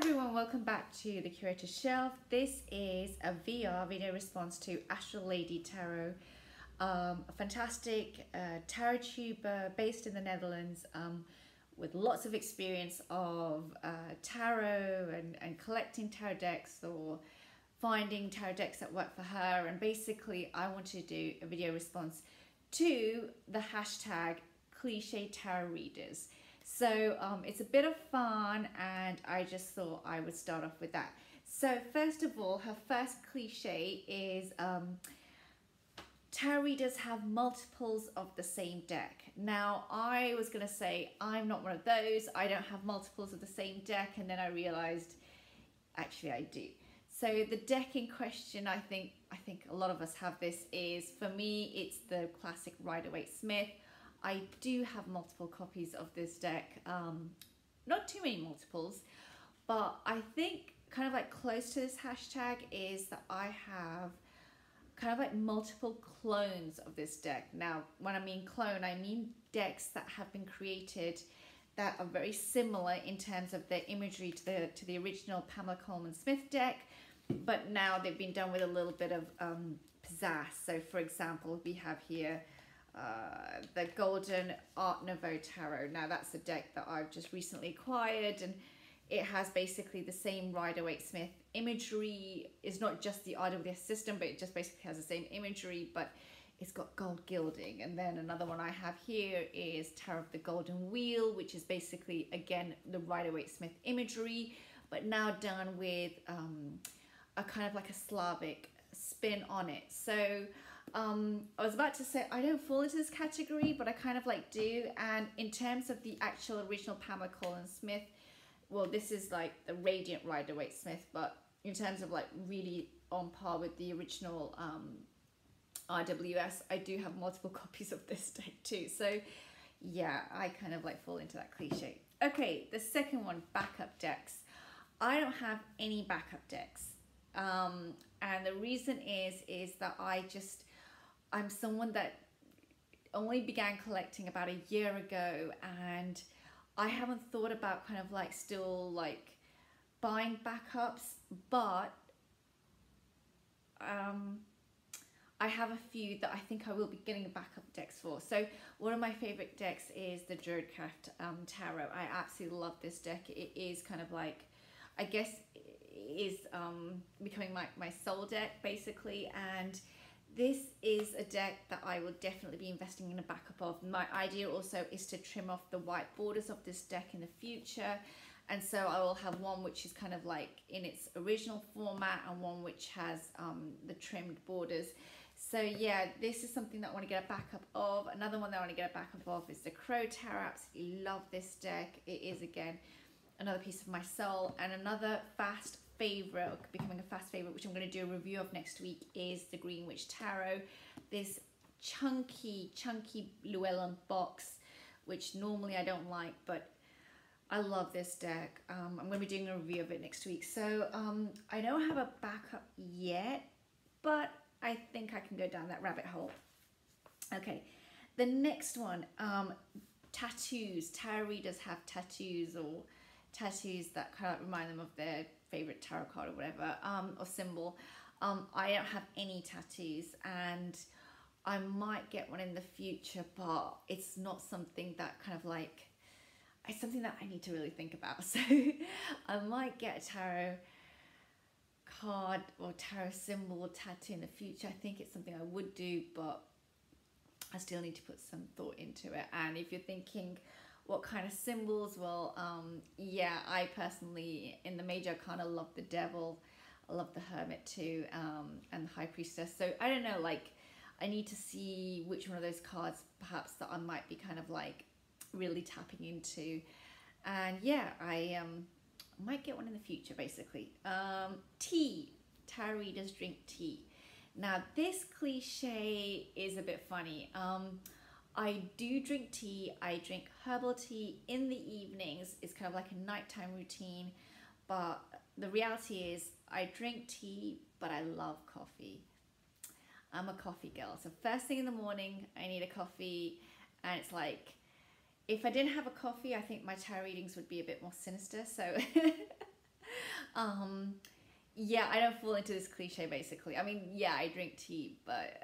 everyone, welcome back to the Curator Shelf. This is a video response to Astral Tarot, a fantastic tarot tuber based in the Netherlands with lots of experience of tarot and collecting tarot decks or finding tarot decks that work for her. And basically I wanted to do a video response to the hashtag cliche tarot readers. So it's a bit of fun and I just thought I would start off with that. So first of all, her first cliche is tarot readers have multiples of the same deck. Now I was going to say I'm not one of those. I don't have multiples of the same deck, and then I realized actually I do. So the deck in question, I think a lot of us have this, is, for me, it's the classic Rider-Waite-Smith. I do have multiple copies of this deck, not too many multiples, but I think kind of like close to this hashtag is that I have kind of like multiple clones of this deck. Now, when I mean clone, I mean decks that have been created that are very similar in terms of their imagery to the original Pamela Colman Smith deck, but now they've been done with a little bit of pizzazz. So for example, we have here the Golden Art Nouveau Tarot. Now that's a deck that I've just recently acquired, and it has basically the same Rider-Waite-Smith imagery. It's not just the RWS system, but it just basically has the same imagery, but it's got gold gilding. And then another one I have here is Tarot of the Golden Wheel, which is basically, again, the Rider-Waite-Smith imagery, but now done with a kind of like a Slavic spin on it. So I was about to say I don't fall into this category, but I kind of like do. And in terms of the actual original Pamela Colman Smith, well, this is like the Radiant Rider-Waite-Smith, but in terms of like really on par with the original RWS, I do have multiple copies of this deck too. So yeah, I kind of like fall into that cliche. Okay, the second one, backup decks. I don't have any backup decks. And the reason is that I'm someone that only began collecting about a year ago, and I haven't thought about kind of like still like buying backups, but I have a few that I think I will be getting backup decks for. So one of my favorite decks is the Druidcraft Tarot. I absolutely love this deck. It is kind of like, I guess, is becoming my soul deck basically, and this is a deck that I will definitely be investing in a backup of. My idea also is to trim off the white borders of this deck in the future, and so I will have one which is kind of like in its original format and one which has the trimmed borders. So yeah, this is something that I want to get a backup of. Another one that I want to get a backup of is the Crow Tarot. Absolutely love this deck. It is, again, another piece of my soul. And another fast favorite, or becoming a fast favorite, which I'm going to do a review of next week, is the Green Witch Tarot. This chunky Llewellyn box, which normally I don't like, but I love this deck. I'm going to be doing a review of it next week. So I don't have a backup yet, but I think I can go down that rabbit hole. Okay, the next one, tattoos. Tarot readers have tattoos, or tattoos that kind of remind them of their favorite tarot card or whatever, or symbol. I don't have any tattoos, and I might get one in the future, but it's not something that kind of like, it's something that I need to really think about. So I might get a tarot card or tarot symbol or tattoo in the future. I think it's something I would do, but I still need to put some thought into it. And if you're thinking what kind of symbols, well, yeah, I personally, in the Major Arcana, love the Devil. I love the Hermit too, and the High Priestess. So I don't know, like, I need to see which one of those cards perhaps that I might be kind of like really tapping into. And yeah, I might get one in the future, basically. Tea. Tarot readers drink tea. Now this cliche is a bit funny. I do drink tea. I drink herbal tea in the evenings. It's kind of like a nighttime routine, but the reality is I drink tea, but I love coffee. I'm a coffee girl. So first thing in the morning, I need a coffee, and it's like, if I didn't have a coffee, I think my tarot readings would be a bit more sinister. So um, yeah, I don't fall into this cliche basically. I mean, yeah, I drink tea, but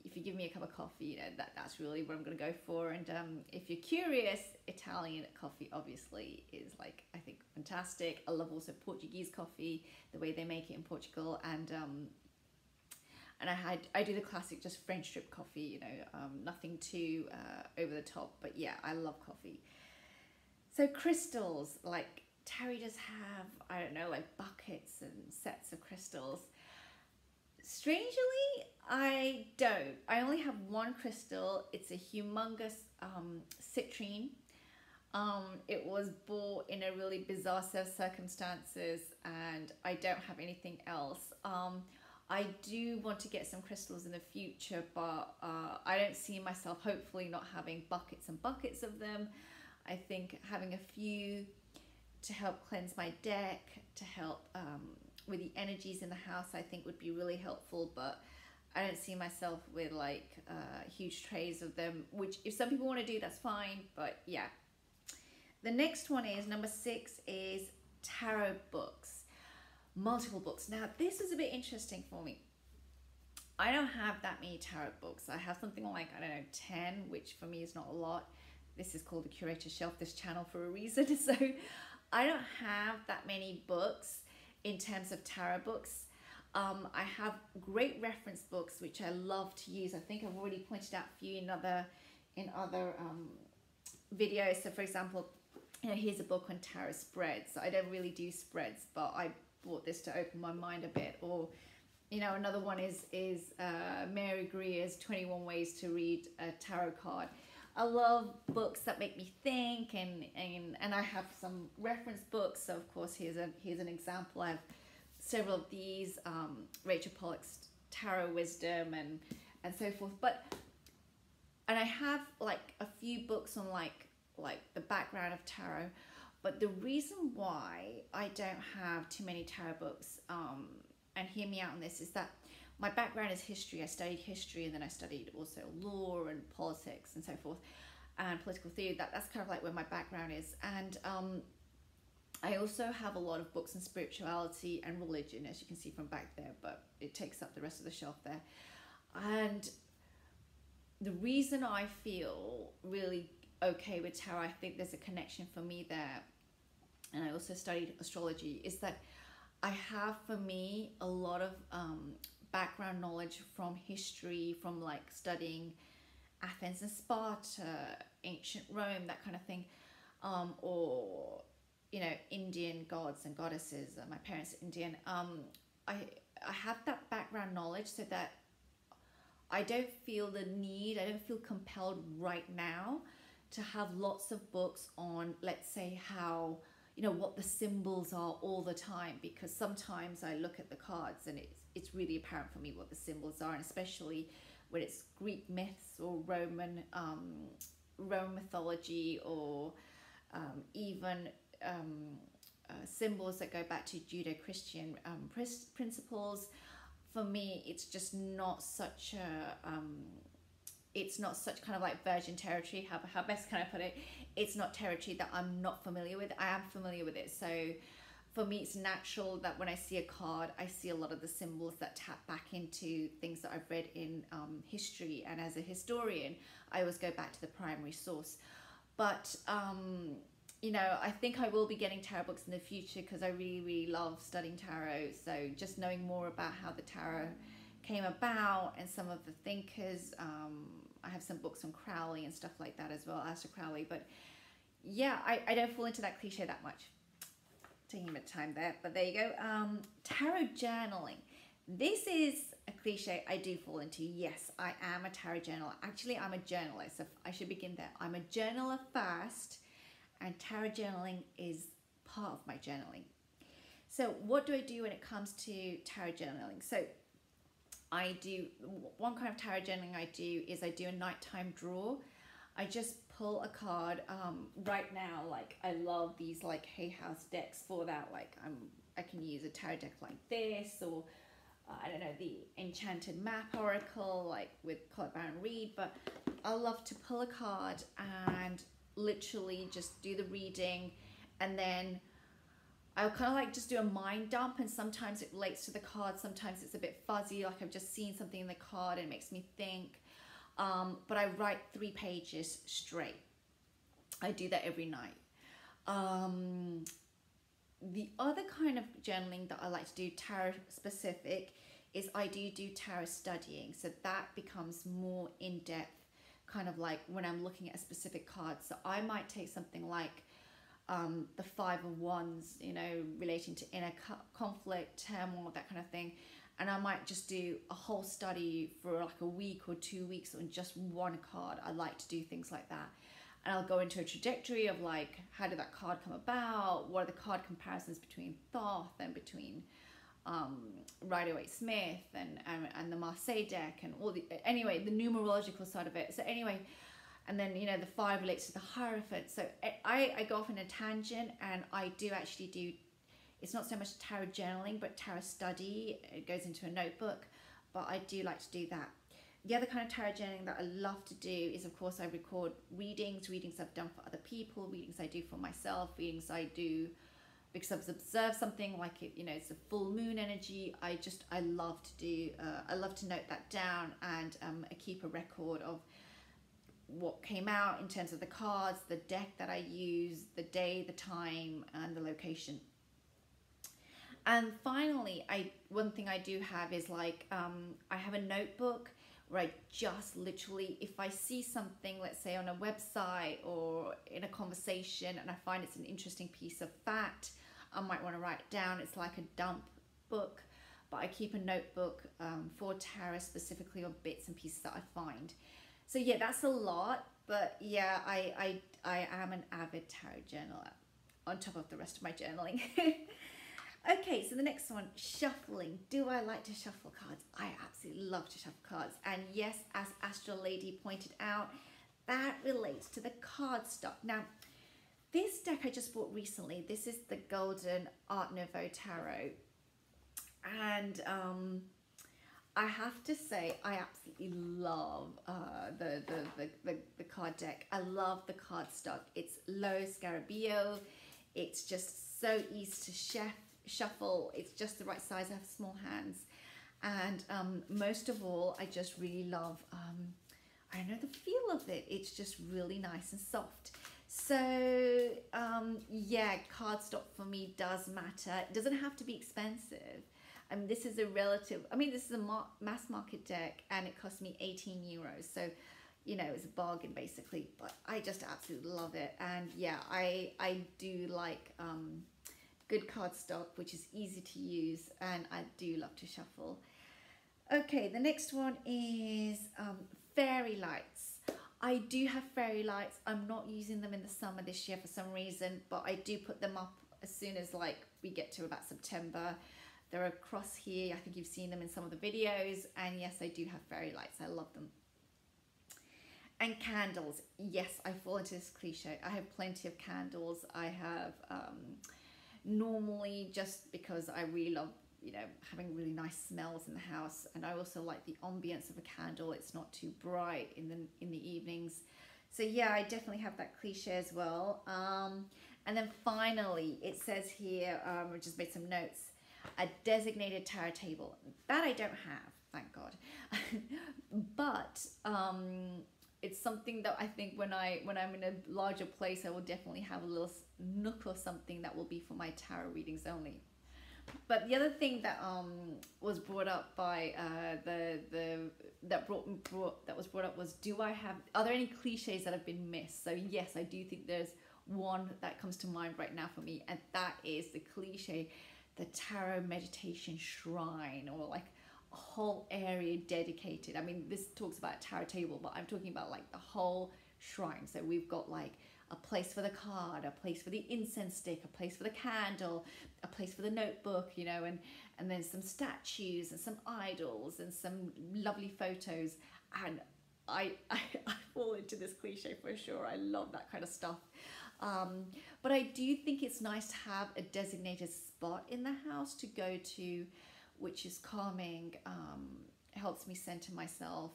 if you give me a cup of coffee, you know, that's really what I'm going to go for. And if you're curious, Italian coffee obviously is like, I think, fantastic. I love also Portuguese coffee, the way they make it in Portugal. And I do the classic just French drip coffee, you know, nothing too over the top. But yeah, I love coffee. So crystals, like tarot does have, I don't know, like buckets and sets of crystals. Strangely, I don't. I only have one crystal. It's a humongous citrine. It was bought in a really bizarre set of circumstances, and I don't have anything else. I do want to get some crystals in the future, but I don't see myself hopefully not having buckets and buckets of them. I think having a few to help cleanse my deck, to help with the energies in the house, I think would be really helpful. But I don't see myself with like huge trays of them, which if some people want to do, that's fine. But yeah. The next one is number 6 is tarot books, multiple books. Now this is a bit interesting for me. I don't have that many tarot books. I have something like, I don't know, 10, which for me is not a lot. This is called the curator shelf, this channel, for a reason. So I don't have that many books in terms of tarot books. I have great reference books which I love to use. I think I've already pointed out a few in other videos. So for example, you know, here's a book on tarot spreads. I don't really do spreads, but I bought this to open my mind a bit. Or, you know, another one is Mary Greer's 21 Ways to Read a Tarot Card. I love books that make me think, and I have some reference books. So of course, here's an example. I have several of these, Rachel Pollack's Tarot Wisdom and so forth. And I have like a few books on like the background of tarot. But the reason why I don't have too many tarot books, and hear me out on this, is that my background is history. I studied history, and then I studied also law and politics and so forth, and political theory. That's kind of like where my background is. And I also have a lot of books on spirituality and religion, as you can see from back there, but it takes up the rest of the shelf there. And the reason I feel really okay with tarot, I think there's a connection for me there, and I also studied astrology, is that I have, for me, a lot of background knowledge from history, from like studying Athens and Sparta, ancient Rome, that kind of thing, or, you know, Indian gods and goddesses. My parents are Indian. I have that background knowledge, so that I don't feel the need, I don't feel compelled right now to have lots of books on, let's say, how, you know, what the symbols are all the time, because sometimes I look at the cards and it's really apparent for me what the symbols are, and especially when it's Greek myths or Roman mythology, or even symbols that go back to Judeo-Christian principles. For me, it's just not such a it's not such kind of like virgin territory. How best can I put it? It's not territory that I'm not familiar with. I am familiar with it. So for me, it's natural that when I see a card, I see a lot of the symbols that tap back into things that I've read in history. And as a historian, I always go back to the primary source. But you know, I think I will be getting tarot books in the future, because I really, really love studying tarot. So just knowing more about how the tarot came about and some of the thinkers. I have some books on Crowley and stuff like that as well, Astral Crowley. But yeah, I don't fall into that cliche that much. Taking a bit of time there, but there you go. Tarot journaling. This is a cliche I do fall into. Yes, I am a tarot journaler. Actually, I'm a journaler, so I should begin there. I'm a journaler first, and tarot journaling is part of my journaling. So what do I do when it comes to tarot journaling? So I do, one kind of tarot journaling I do is I do a nighttime draw. I just pull a card. Right now, like, I love these like Hay House decks for that. Like, I can use a tarot deck like this, or I don't know, the Enchanted Map Oracle, like with Colette Baron Reid. But I love to pull a card and literally just do the reading, and then I I'll kind of like just do a mind dump, and sometimes it relates to the card, sometimes it's a bit fuzzy, like I've just seen something in the card and it makes me think. But I write 3 pages straight. I do that every night. The other kind of journaling that I like to do, tarot specific, is I do tarot studying. So that becomes more in-depth, kind of like when I'm looking at a specific card. So I might take something like the 5 of Wands, you know, relating to inner conflict, turmoil, that kind of thing. And I might just do a whole study for like a week or 2 weeks on just one card. I like to do things like that. And I'll go into a trajectory of like, how did that card come about? What are the card comparisons between Thoth and between Rider-Waite-Smith and the Marseille deck and all the, anyway, the numerological side of it. So anyway, and then, you know, the 5 relates to the Hierophant. So I go off in a tangent, and I do actually do, it's not so much tarot journaling, but tarot study. It goes into a notebook, but I do like to do that. The other kind of tarot journaling that I love to do is, of course, I record readings I've done for other people, readings I do for myself, readings I do because I've observed something like it, you know, it's a full moon energy. I love to do, I love to note that down, and I keep a record of what came out in terms of the cards, the deck that I use, the day, the time, and the location. And finally, one thing I do have is like, I have a notebook where I just literally, if I see something, let's say on a website or in a conversation, and I find it's an interesting piece of fact, I might want to write it down. It's like a dump book, but I keep a notebook for tarot specifically, of bits and pieces that I find. So yeah, that's a lot, but yeah, I am an avid tarot journaler on top of the rest of my journaling. Okay, so the next one, shuffling. Do I like to shuffle cards? I absolutely love to shuffle cards. And yes, as Astral Lady pointed out, that relates to the card stock. Now, this deck I just bought recently, this is the Golden Art Nouveau Tarot. And I have to say, I absolutely love the card deck. I love the card stock. It's low scarabeo. It's just so easy to shuffle. It's just the right size. I have small hands. And most of all, I just really love, I don't know, the feel of it. It's just really nice and soft. So yeah, cardstock for me does matter. It doesn't have to be expensive. I mean, this is a this is a mass market deck, and it cost me 18 euros. So, you know, it's a bargain basically, but I just absolutely love it. And yeah, I do like good cardstock, which is easy to use, and I do love to shuffle. Okay, the next one is fairy lights. I do have fairy lights. I'm not using them in the summer this year for some reason, but I do put them up as soon as like we get to about September. They're across here. I think you've seen them in some of the videos. And yes, I do have fairy lights. I love them. And candles. Yes, I fall into this cliche. I have plenty of candles. I have normally, just because I really love, you know, having really nice smells in the house, and I also like the ambience of a candle. It's not too bright in the evenings. So yeah, I definitely have that cliche as well. And then finally, it says here, I just made some notes, a designated tarot table. That I don't have, thank God. But it's something that I think when I'm in a larger place, I will definitely have a little nook or something that will be for my tarot readings only. But the other thing that was brought up by that was brought up was, are there any cliches that have been missed? So yes, I do think there's one that comes to mind right now for me, and that is the cliche, the tarot meditation shrine, or like a whole area dedicated. I mean, this talks about a tarot table, but I'm talking about like the whole shrine. So we've got like a place for the card, a place for the incense stick, a place for the candle, a place for the notebook, you know, and then some statues and some idols and some lovely photos. And I fall into this cliche for sure. I love that kind of stuff. But I do think it's nice to have a designated spot in the house to go to, which is calming, helps me center myself.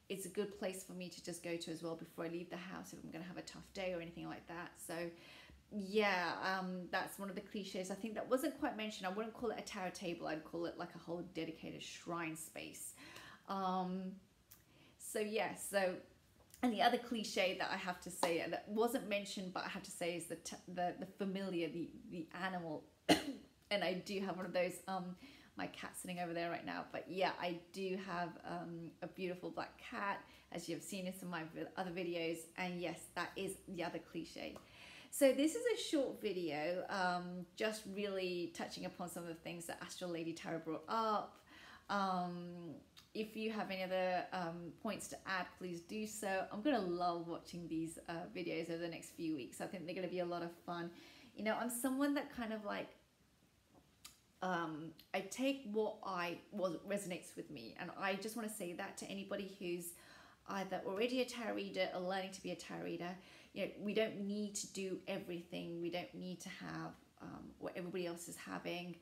It's a good place for me to just go to as well before I leave the house if I'm going to have a tough day or anything like that. So yeah, that's one of the cliches I think that wasn't quite mentioned. I wouldn't call it a tarot table, I'd call it like a whole dedicated shrine space. um so yeah, so, and the other cliche that I have to say that wasn't mentioned but I have to say is the familiar, the animal. And I do have one of those. My cat's sitting over there right now, but yeah, I do have a beautiful black cat, as you've seen in some of my other videos, and yes, that is the other cliche. So this is a short video, just really touching upon some of the things that Astral Lady Tarot brought up. If you have any other points to add, please do so. I'm gonna love watching these videos over the next few weeks. I think they're gonna be a lot of fun. You know, I'm someone that kind of like, I take what resonates with me, and I just want to say that to anybody who's either already a tarot reader or learning to be a tarot reader. You know, we don't need to do everything. We don't need to have what everybody else is having.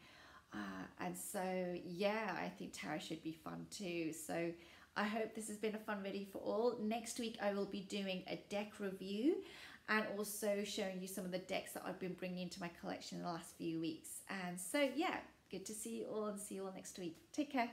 And so, yeah, I think tarot should be fun too. So I hope this has been a fun video for all. Next week, I will be doing a deck review and also showing you some of the decks that I've been bringing into my collection in the last few weeks. And so, yeah, good to see you all and see you all next week. Take care.